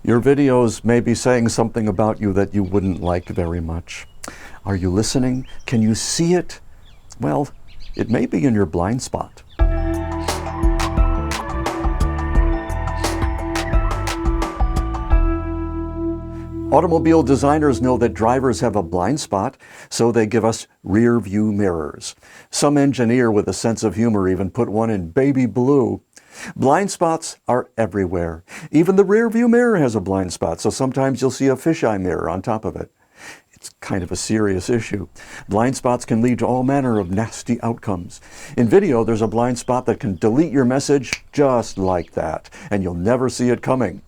Your videos may be saying something about you that you wouldn't like very much. Are you listening? Can you see it? Well, it may be in your blind spot. Automobile designers know that drivers have a blind spot, so they give us rear view mirrors. Some engineer with a sense of humor even put one in baby blue. Blind spots are everywhere. Even the rear view mirror has a blind spot, so sometimes you'll see a fisheye mirror on top of it. It's kind of a serious issue. Blind spots can lead to all manner of nasty outcomes. In video, there's a blind spot that can delete your message just like that, and you'll never see it coming.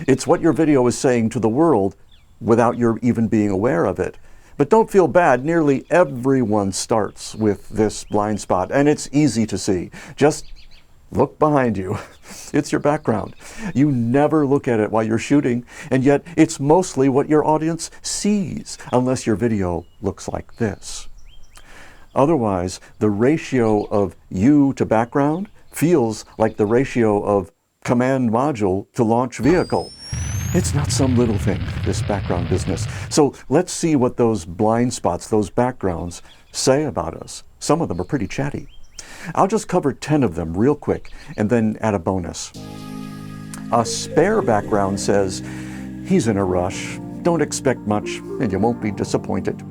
It's what your video is saying to the world without your even being aware of it. But don't feel bad, nearly everyone starts with this blind spot, and it's easy to see. Just look behind you. It's your background. You never look at it while you're shooting, and yet it's mostly what your audience sees, unless your video looks like this. Otherwise, the ratio of you to background feels like the ratio of command module to launch vehicle. It's not some little thing, this background business. So let's see what those blind spots, those backgrounds, say about us. Some of them are pretty chatty. I'll just cover 10 of them real quick and then add a bonus. A spare background says, he's in a rush, don't expect much, and you won't be disappointed.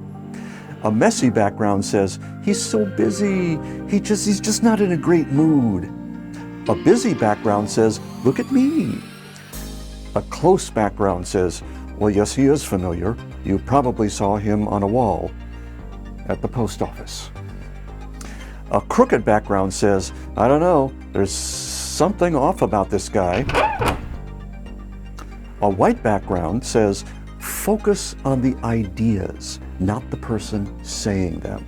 A messy background says, he's so busy, he's just not in a great mood. A busy background says, look at me. A close background says, well, yes, he is familiar. You probably saw him on a wall at the post office. A crooked background says, I don't know, there's something off about this guy. A white background says, focus on the ideas, not the person saying them.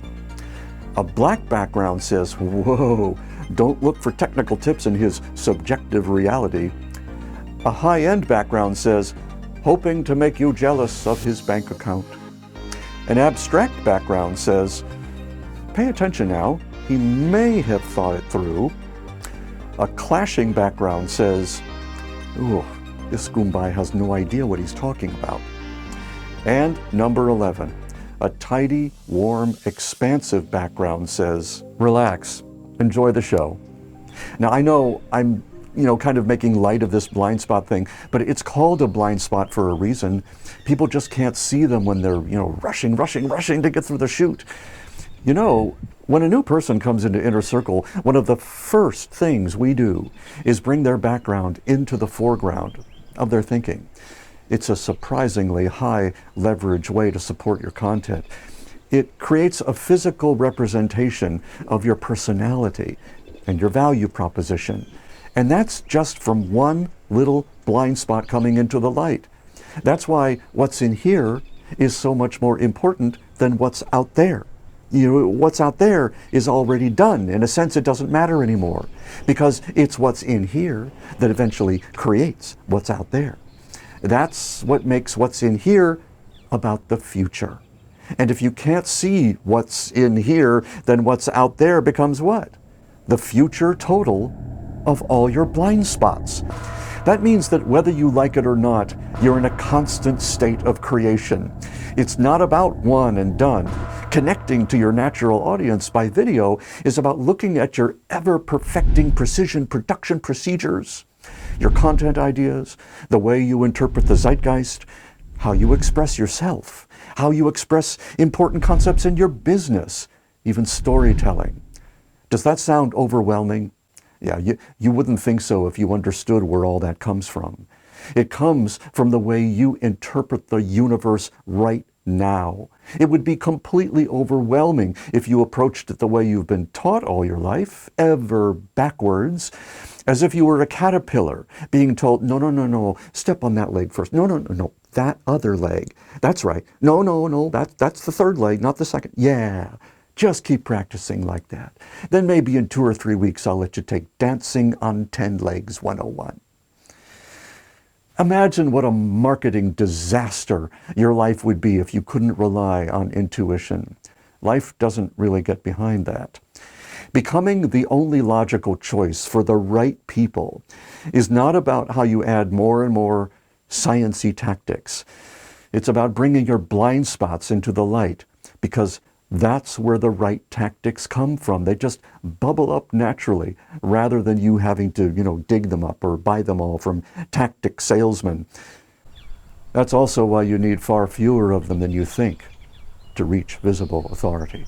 A black background says, whoa, don't look for technical tips in his subjective reality. A high-end background says, hoping to make you jealous of his bank account. An abstract background says, pay attention now, he may have thought it through. A clashing background says, ooh, this Goombay has no idea what he's talking about. And number 11, a tidy, warm, expansive background says, relax, enjoy the show. Now I know I'm kind of making light of this blind spot thing, but it's called a blind spot for a reason. People just can't see them when they're, rushing to get through the shoot. When a new person comes into Inner Circle, one of the first things we do is bring their background into the foreground of their thinking. It's a surprisingly high leverage way to support your content. It creates a physical representation of your personality and your value proposition. And that's just from one little blind spot coming into the light. That's why what's in here is so much more important than what's out there. What's out there is already done. In a sense, it doesn't matter anymore, because it's what's in here that eventually creates what's out there. That's what makes what's in here about the future. And if you can't see what's in here, then what's out there becomes what? The future total of all your blind spots. That means that whether you like it or not, you're in a constant state of creation. It's not about one and done. Connecting to your natural audience by video is about looking at your ever-perfecting precision production procedures, your content ideas, the way you interpret the zeitgeist, how you express yourself, how you express important concepts in your business, even storytelling. Does that sound overwhelming? Yeah, you wouldn't think so if you understood where all that comes from. It comes from the way you interpret the universe right now. It would be completely overwhelming if you approached it the way you've been taught all your life, ever backwards, as if you were a caterpillar being told, no, step on that leg first. No, that other leg. That's right. No, that's the third leg, not the second. Yeah. Just keep practicing like that. Then maybe in 2 or 3 weeks, I'll let you take Dancing on 10 Legs 101. Imagine what a marketing disaster your life would be if you couldn't rely on intuition. Life doesn't really get behind that. Becoming the only logical choice for the right people is not about how you add more and more science-y tactics. It's about bringing your blind spots into the light, because that's where the right tactics come from. They just bubble up naturally, rather than you having to, dig them up or buy them all from tactic salesmen. That's also why you need far fewer of them than you think to reach visible authority.